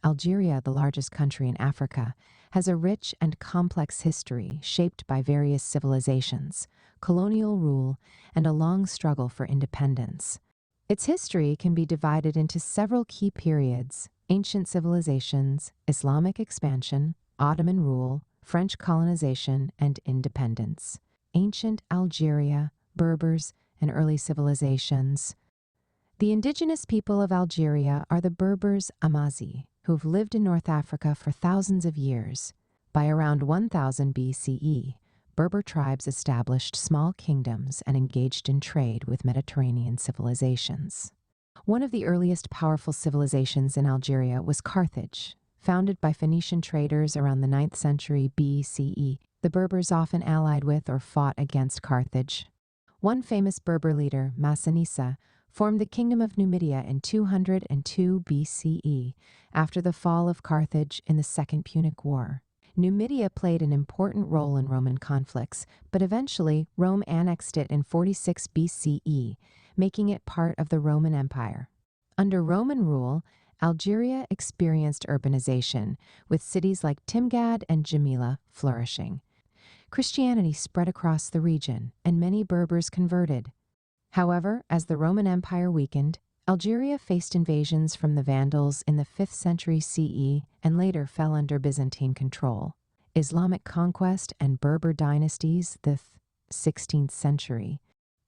Algeria, the largest country in Africa, has a rich and complex history shaped by various civilizations, colonial rule, and a long struggle for independence. Its history can be divided into several key periods: ancient civilizations, Islamic expansion, Ottoman rule, French colonization, and independence. Ancient Algeria, Berbers, and early civilizations. The indigenous people of Algeria are the Berbers Amazi, who've lived in North Africa for thousands of years. By around 1000 BCE, Berber tribes established small kingdoms and engaged in trade with Mediterranean civilizations. One of the earliest powerful civilizations in Algeria was Carthage. Founded by Phoenician traders around the 9th century BCE, the Berbers often allied with or fought against Carthage. One famous Berber leader, Massinissa, formed the Kingdom of Numidia in 202 BCE, after the fall of Carthage in the Second Punic War. Numidia played an important role in Roman conflicts, but eventually Rome annexed it in 46 BCE, making it part of the Roman Empire. Under Roman rule, Algeria experienced urbanization, with cities like Timgad and Jamila flourishing. Christianity spread across the region, and many Berbers converted. However, as the Roman Empire weakened, Algeria faced invasions from the Vandals in the 5th century CE and later fell under Byzantine control. Islamic conquest and Berber dynasties, the 16th century.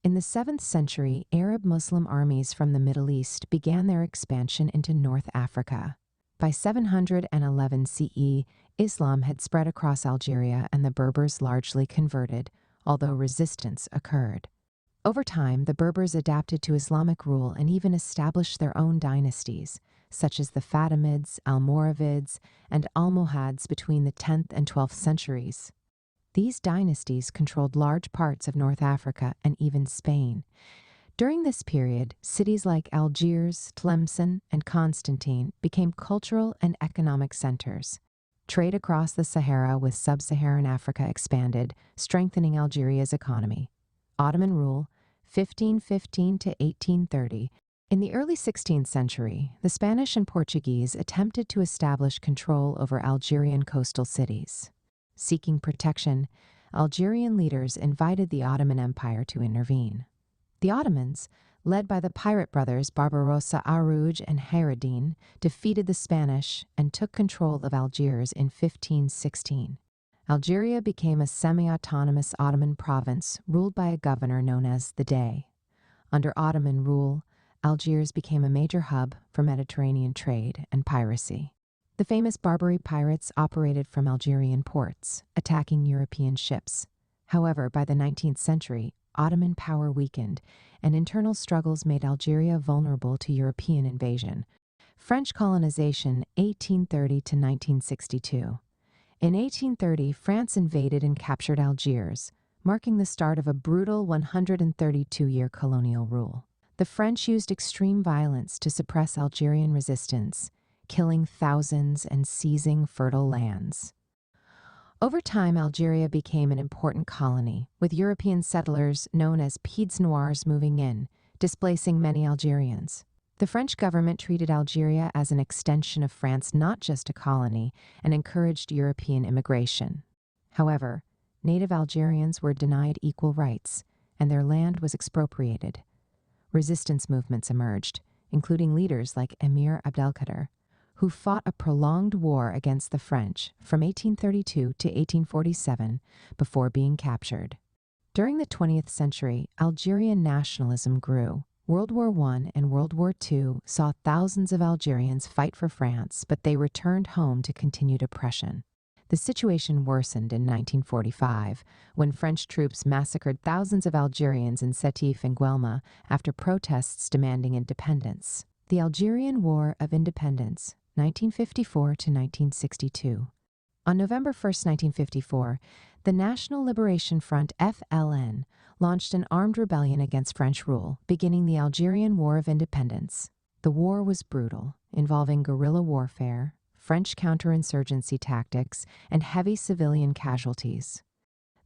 In the 7th century, Arab Muslim armies from the Middle East began their expansion into North Africa. By 711 CE, Islam had spread across Algeria and the Berbers largely converted, although resistance occurred. Over time, the Berbers adapted to Islamic rule and even established their own dynasties, such as the Fatimids, Almoravids, and Almohads between the 10th and 12th centuries. These dynasties controlled large parts of North Africa and even Spain. During this period, cities like Algiers, Tlemcen, and Constantine became cultural and economic centers. Trade across the Sahara with sub-Saharan Africa expanded, strengthening Algeria's economy. Ottoman rule, 1515 to 1830. In the early 16th century, the Spanish and Portuguese attempted to establish control over Algerian coastal cities. Seeking protection, Algerian leaders invited the Ottoman Empire to intervene. The Ottomans, led by the pirate brothers Barbarossa Arouj and Hayreddin, defeated the Spanish and took control of Algiers in 1516. Algeria became a semi-autonomous Ottoman province ruled by a governor known as the Dey. Under Ottoman rule, Algiers became a major hub for Mediterranean trade and piracy. The famous Barbary pirates operated from Algerian ports, attacking European ships. However, by the 19th century, Ottoman power weakened, and internal struggles made Algeria vulnerable to European invasion. French colonization, 1830 to 1962. In 1830, France invaded and captured Algiers, marking the start of a brutal 132-year colonial rule. The French used extreme violence to suppress Algerian resistance, killing thousands and seizing fertile lands. Over time, Algeria became an important colony, with European settlers known as Pieds Noirs moving in, displacing many Algerians. The French government treated Algeria as an extension of France, not just a colony, and encouraged European immigration. However, native Algerians were denied equal rights, and their land was expropriated. Resistance movements emerged, including leaders like Emir Abdelkader, who fought a prolonged war against the French from 1832 to 1847 before being captured. During the 20th century, Algerian nationalism grew. World War I and World War II saw thousands of Algerians fight for France, but they returned home to continued oppression. The situation worsened in 1945, when French troops massacred thousands of Algerians in Sétif and Guelma after protests demanding independence. The Algerian War of Independence, 1954 to 1962. On November 1, 1954, the National Liberation Front (FLN) launched an armed rebellion against French rule, beginning the Algerian War of Independence. The war was brutal, involving guerrilla warfare, French counterinsurgency tactics, and heavy civilian casualties.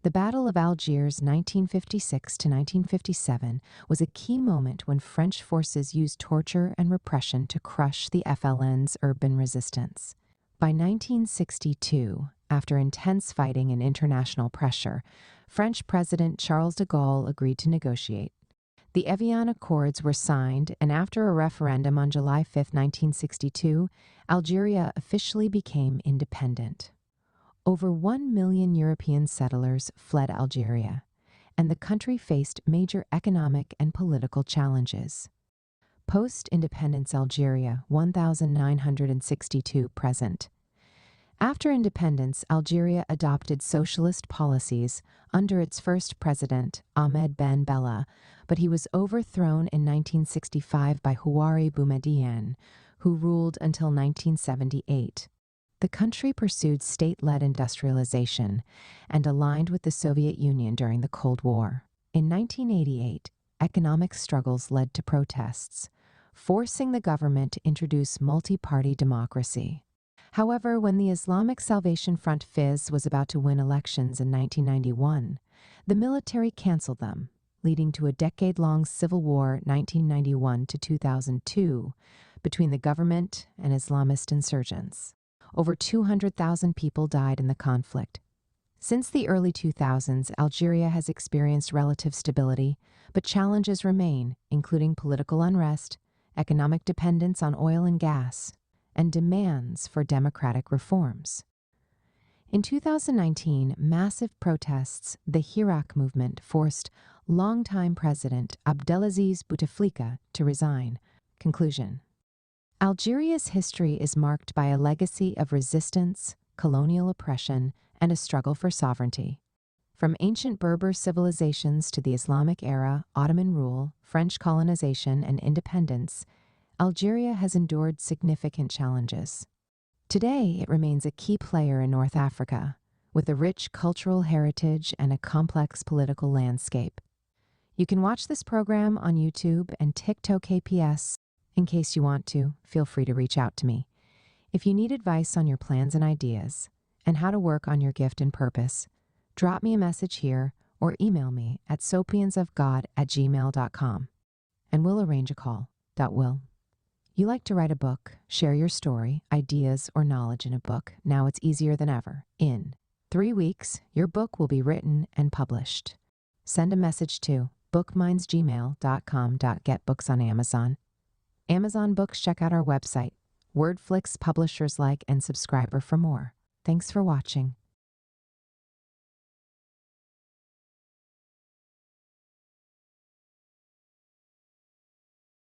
The Battle of Algiers 1956 to 1957 was a key moment when French forces used torture and repression to crush the FLN's urban resistance. By 1962, after intense fighting and international pressure, French President Charles de Gaulle agreed to negotiate. The Evian Accords were signed, and after a referendum on July 5, 1962, Algeria officially became independent. Over 1 million European settlers fled Algeria, and the country faced major economic and political challenges. Post-independence Algeria, 1962 present. After independence, Algeria adopted socialist policies under its first president, Ahmed Ben Bella, but he was overthrown in 1965 by Houari Boumediene, who ruled until 1978. The country pursued state-led industrialization and aligned with the Soviet Union during the Cold War. In 1988, economic struggles led to protests, forcing the government to introduce multi-party democracy. However, when the Islamic Salvation Front FIS was about to win elections in 1991, the military canceled them, leading to a decade-long civil war 1991 to 2002 between the government and Islamist insurgents. Over 200,000 people died in the conflict. Since the early 2000s, Algeria has experienced relative stability, but challenges remain, including political unrest, economic dependence on oil and gas, and demands for democratic reforms. In 2019, massive protests, the Hirak movement, forced longtime President Abdelaziz Bouteflika to resign. Conclusion. Algeria's history is marked by a legacy of resistance, colonial oppression, and a struggle for sovereignty. From ancient Berber civilizations to the Islamic era, Ottoman rule, French colonization, and independence, Algeria has endured significant challenges. Today, it remains a key player in North Africa, with a rich cultural heritage and a complex political landscape. You can watch this program on YouTube and TikTok KPS. In case you want to, feel free to reach out to me. If you need advice on your plans and ideas, and how to work on your gift and purpose, drop me a message here or email me at soapiansofgod@gmail.com, and we'll arrange a call. Will. You like to write a book, share your story, ideas, or knowledge in a book? Now it's easier than ever. In 3 weeks, your book will be written and published. Send a message to bookmindsgmail.com. Get books on Amazon. Amazon Books, check out our website. Wordflix publishers like and subscriber for more. Thanks for watching.